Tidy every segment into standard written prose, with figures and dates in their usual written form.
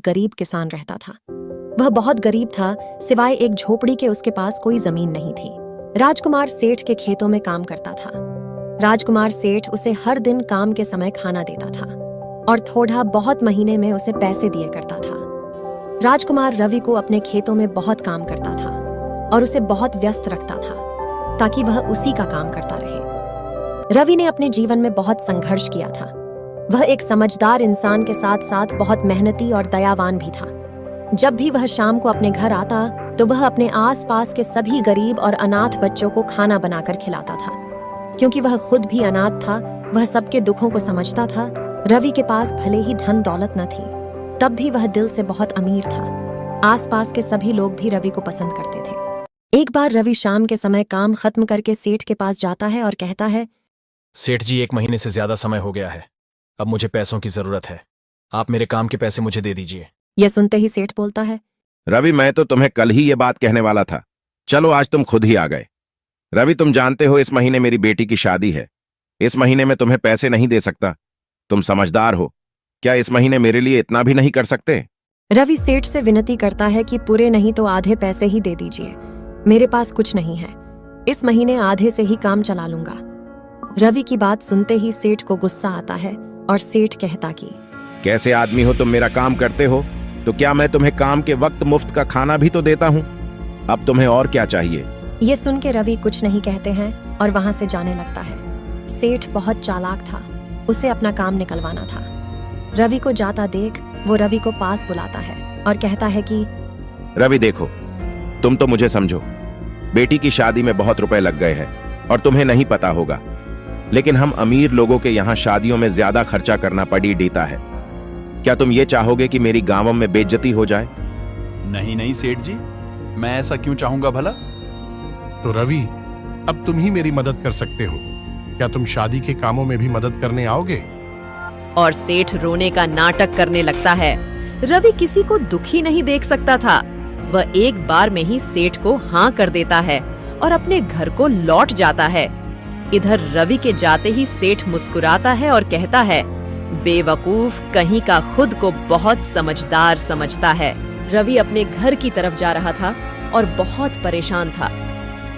गरीब किसान रहता था। वह बहुत गरीब था, सिवाय एक झोपड़ी के उसके पास कोई जमीन नहीं थी। राजकुमार सेठ के खेतों में काम करता था। राजकुमार सेठ उसे हर दिन काम के समय खाना देता था और थोड़ा बहुत महीने में उसे पैसे दिया करता था। राजकुमार रवि को अपने खेतों में बहुत काम करता था और उसे बहुत व्यस्त रखता था ताकि वह उसी का काम करता रहे। रवि ने अपने जीवन में बहुत संघर्ष किया था। वह एक समझदार इंसान के साथ साथ बहुत मेहनती और दयावान भी था। जब भी वह शाम को अपने घर आता तो वह अपने आसपास के सभी गरीब और अनाथ बच्चों को खाना बनाकर खिलाता था। क्योंकि वह खुद भी अनाथ था, वह सबके दुखों को समझता था। रवि के पास भले ही धन दौलत न थी, तब भी वह दिल से बहुत अमीर था। आसपास के सभी लोग भी रवि को पसंद करते थे। एक बार रवि शाम के समय काम खत्म करके सेठ के पास जाता है और कहता है, सेठ जी, 1 महीने से ज्यादा समय हो गया है। अब मुझे पैसों की जरूरत है। आप मेरे काम के पैसे मुझे दे दीजिए। यह सुनते ही सेठ बोलता है, रवि, मैं तो तुम्हें कल ही ये बात कहने वाला था। चलो, आज तुम खुद ही आ गए। रवि, तुम जानते हो इस महीने मेरी बेटी की शादी है। इस महीने में तुम्हें पैसे नहीं दे सकता। तुम समझदार हो, क्या इस महीने मेरे लिए इतना भी नहीं कर सकते? रवि सेठ से विनती करता है कि पूरे नहीं तो आधे पैसे ही दे दीजिए। मेरे पास कुछ नहीं है, इस महीने आधे से ही काम चला लूंगा। रवि की बात सुनते ही सेठ को गुस्सा आता है और सेठ कहता कि कैसे आदमी हो तुम, मेरा काम करते हो तो क्या मैं तुम्हें काम के वक्त मुफ्त का खाना भी तो देता हूं? अब तुम्हें और क्या चाहिए? ये सुन के रवि कुछ नहीं कहते हैं और वहां से जाने लगता है। सेठ बहुत चालाक था, उसे अपना काम निकलवाना था। रवि को जाता देख वो रवि को पास बुलाता है और कहता है कि रवि देखो, तुम तो मुझे समझो। बेटी की शादी में बहुत रुपए लग गए हैं और तुम्हें नहीं पता होगा, लेकिन हम अमीर लोगों के यहाँ शादियों में ज्यादा खर्चा करना पड़ी डीता है। क्या तुम ये चाहोगे कि मेरी गांवों में बेइज्जती हो जाए? नहीं नहीं सेठ जी, मैं ऐसा क्यों चाहूंगा भला? तो रवि, अब तुम ही मेरी मदद कर सकते हो। क्या तुम शादी के कामों में भी मदद करने आओगे? और सेठ रोने का नाटक करने लगता है। रवि किसी को दुखी नहीं देख सकता था। वह एक बार में ही सेठ को हाँ कर देता है और अपने घर को लौट जाता है। इधर रवि के जाते ही सेठ मुस्कुराता है और कहता है, बेवकूफ कहीं का खुद को बहुत समझदार समझता है। रवि अपने घर की तरफ जा रहा था और बहुत परेशान था।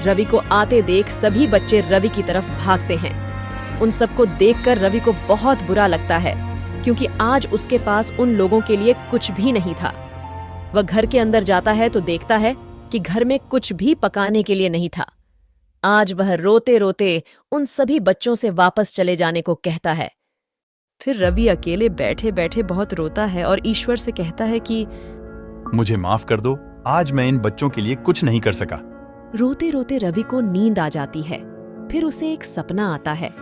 रवि को आते देख सभी बच्चे रवि की तरफ भागते हैं। उन सबको देखकर रवि को बहुत बुरा लगता है, क्योंकि आज उसके पास उन लोगों के लिए कुछ भी नहीं था। वह घर के अंदर जाता है तो देखता है कि घर में कुछ भी पकाने के लिए नहीं था। आज वह रोते रोते उन सभी बच्चों से वापस चले जाने को कहता है। फिर रवि अकेले बैठे बैठे बहुत रोता है और ईश्वर से कहता है कि मुझे माफ कर दो, आज मैं इन बच्चों के लिए कुछ नहीं कर सका। रोते रोते रवि को नींद आ जाती है। फिर उसे एक सपना आता है।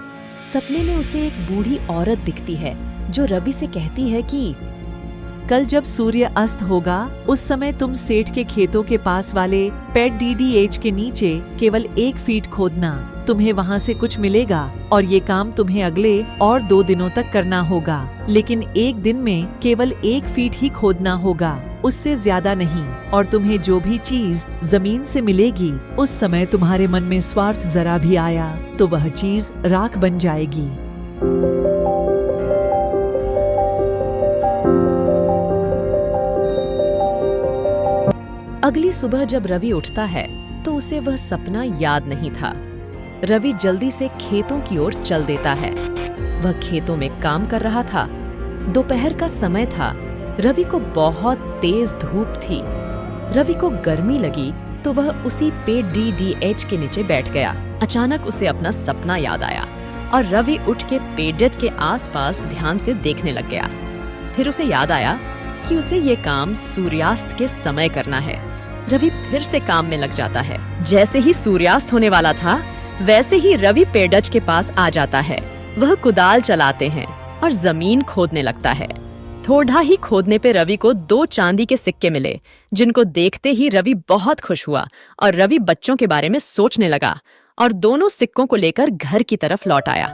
सपने में उसे एक बूढ़ी औरत दिखती है जो रवि से कहती है कि कल जब सूर्य अस्त होगा उस समय तुम सेठ के खेतों के पास वाले पेट DDH के नीचे केवल 1 फीट खोदना। तुम्हें वहाँ से कुछ मिलेगा और ये काम तुम्हें अगले और 2 दिनों तक करना होगा, लेकिन एक दिन में केवल 1 फीट ही खोदना होगा, उससे ज्यादा नहीं। और तुम्हें जो भी चीज जमीन से मिलेगी उस समय तुम्हारे मन में स्वार्थ जरा भी आया तो वह चीज राख बन जाएगी। अगली सुबह जब रवि उठता है तो उसे वह सपना याद नहीं था। रवि जल्दी से खेतों की ओर चल देता है। वह खेतों में काम कर रहा था। दोपहर का समय था। रवि को बहुत तेज धूप थी। रवि को गर्मी लगी तो वह उसी पेड़ DDH के नीचे बैठ गया। अचानक उसे अपना सपना याद आया और रवि उठ के पेड़ के आसपास ध्यान से देखने लग गया। फिर उसे याद आया कि उसे ये काम सूर्यास्त के समय करना है। रवि फिर से काम में लग जाता है। जैसे ही सूर्यास्त होने वाला था वैसे ही रवि पेड़ज के पास आ जाता है। वह कुदाल चलाते हैं और जमीन खोदने लगता है। थोड़ा ही खोदने पे रवि को 2 चांदी के सिक्के मिले, जिनको देखते ही रवि बहुत खुश हुआ और रवि बच्चों के बारे में सोचने लगा और दोनों सिक्कों को लेकर घर की तरफ लौट आया।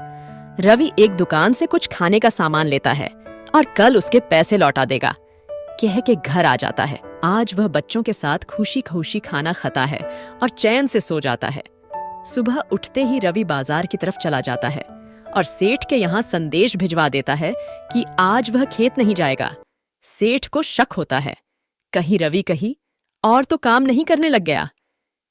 रवि एक दुकान से कुछ खाने का सामान लेता है और कल उसके पैसे लौटा देगा कह के घर आ जाता है। आज वह बच्चों के साथ खुशी खुशी खाना खाता है और चैन से सो जाता है। सुबह उठते ही रवि बाजार की तरफ चला जाता है और सेठ के यहाँ संदेश भिजवा देता है कि आज वह खेत नहीं जाएगा सेठ को शक होता है, कहीं रवि कहीं और तो काम नहीं करने लग गया।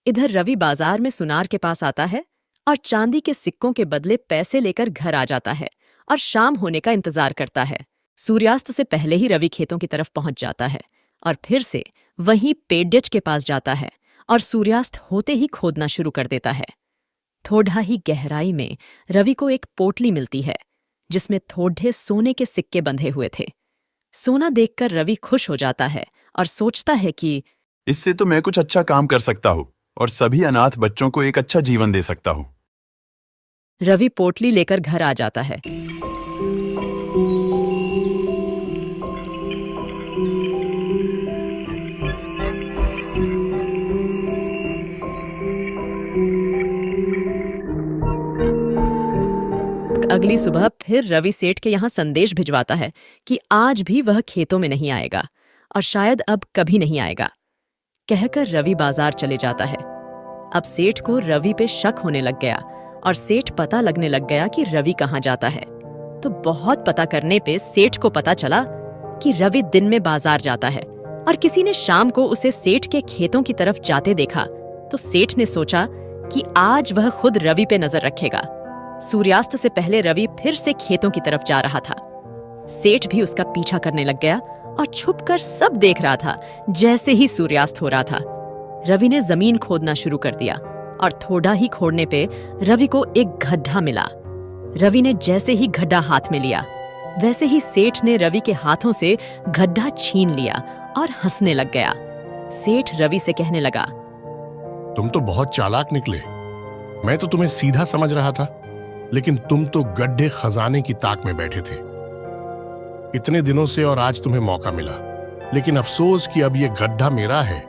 इधर रवि बाजार में सुनार के पास आता है और चांदी के सिक्कों के बदले पैसे लेकर घर आ जाता है और शाम होने का इंतजार करता है। सूर्यास्त से पहले ही रवि खेतों की तरफ पहुंच जाता है और फिर से वहीं पेड्यच के पास जाता है और सूर्यास्त होते ही खोदना शुरू कर देता है। थोड़ा ही गहराई में रवि को एक पोटली मिलती है जिसमें थोड़े सोने के सिक्के बंधे हुए थे। सोना देखकर रवि खुश हो जाता है और सोचता है कि इससे तो मैं कुछ अच्छा काम कर सकता हूँ और सभी अनाथ बच्चों को एक अच्छा जीवन दे सकता हूँ। रवि पोटली लेकर घर आ जाता है। अगली सुबह फिर रवि सेठ के यहाँ संदेश भिजवाता है कि आज भी वह खेतों में नहीं आएगा और शायद अब कभी नहीं आएगा। कहकर रवि बाजार चले जाता है। अब सेठ को रवि पे शक होने लग गया और सेठ पता लगने लग गया कि रवि कहाँ जाता है। तो बहुत पता करने पे सेठ को पता चला कि रवि दिन में बाजार जाता है और किसी ने शाम को उसे सेठ के खेतों की तरफ जाते देखा। तो सेठ ने सोचा कि आज वह खुद रवि पे नजर रखेगा। सूर्यास्त से पहले रवि फिर से खेतों की तरफ जा रहा था। सेठ भी उसका पीछा करने लग गया और छुपकर सब देख रहा था। जैसे ही सूर्यास्त हो रहा था, रवि ने जमीन खोदना शुरू कर दिया और थोड़ा ही खोदने पे रवि को एक गड्ढा मिला। रवि ने जैसे ही गड्ढा हाथ में लिया, वैसे ही सेठ ने रवि के हाथों से गड्ढा छीन लिया और हंसने लग गया। सेठ रवि से कहने लगा, तुम तो बहुत चालाक निकले। मैं तो तुम्हें सीधा समझ रहा था, लेकिन तुम तो गड्ढे खजाने की ताक में बैठे थे। इतने दिनों से और आज तुम्हें मौका मिला, लेकिन अफसोस कि अब ये गड्ढा मेरा है।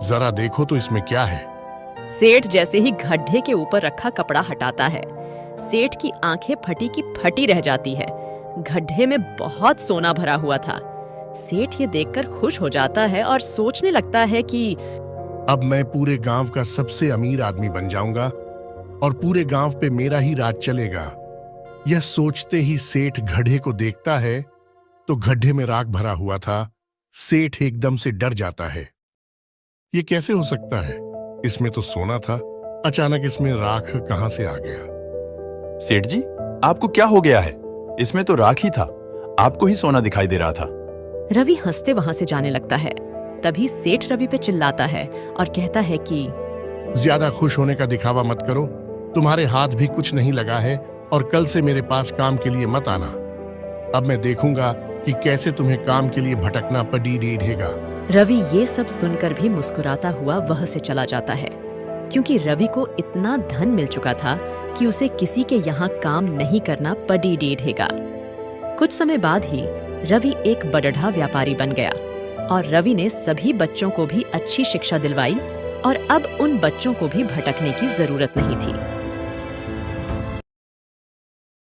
जरा देखो तो इसमें क्या है। सेठ जैसे ही गड्ढे के ऊपर रखा कपड़ा हटाता है, सेठ की आंखें फटी की फटी रह जाती है। गड्ढे में बहुत सोना भरा हुआ था। सेठ ये देखकर खुश हो जाता है और सोचने लगता है कि अब मैं पूरे गांव का सबसे अमीर आदमी बन जाऊंगा और पूरे गांव पे मेरा ही राज चलेगा। यह सोचते ही सेठ गड्ढे को देखता है तो गड्ढे में राख भरा हुआ था। सेठ एकदम से डर जाता है। ये कैसे हो सकता है? इसमें तो सोना था, अचानक इसमें राख कहां से आ गया? सेठ जी, आपको क्या हो गया है? इसमें तो राख ही था, आपको ही सोना दिखाई दे रहा था। रवि हंसते वहां से जाने लगता है। तभी सेठ रवि पे चिल्लाता है और कहता है कि ज्यादा खुश होने का दिखावा मत करो। तुम्हारे हाथ भी कुछ नहीं लगा है और कल से मेरे पास काम के लिए मत आना। अब मैं देखूंगा कि कैसे तुम्हें काम के लिए भटकना पड़ेगा। रवि ये सब सुनकर भी मुस्कुराता हुआ वह से चला जाता है, क्योंकि रवि को इतना धन मिल चुका था कि उसे किसी के यहाँ काम नहीं करना पड़ेगा। कुछ समय बाद ही रवि एक बड़ढ़ा व्यापारी बन गया और रवि ने सभी बच्चों को भी अच्छी शिक्षा दिलवाई और अब उन बच्चों को भी भटकने की जरूरत नहीं थी।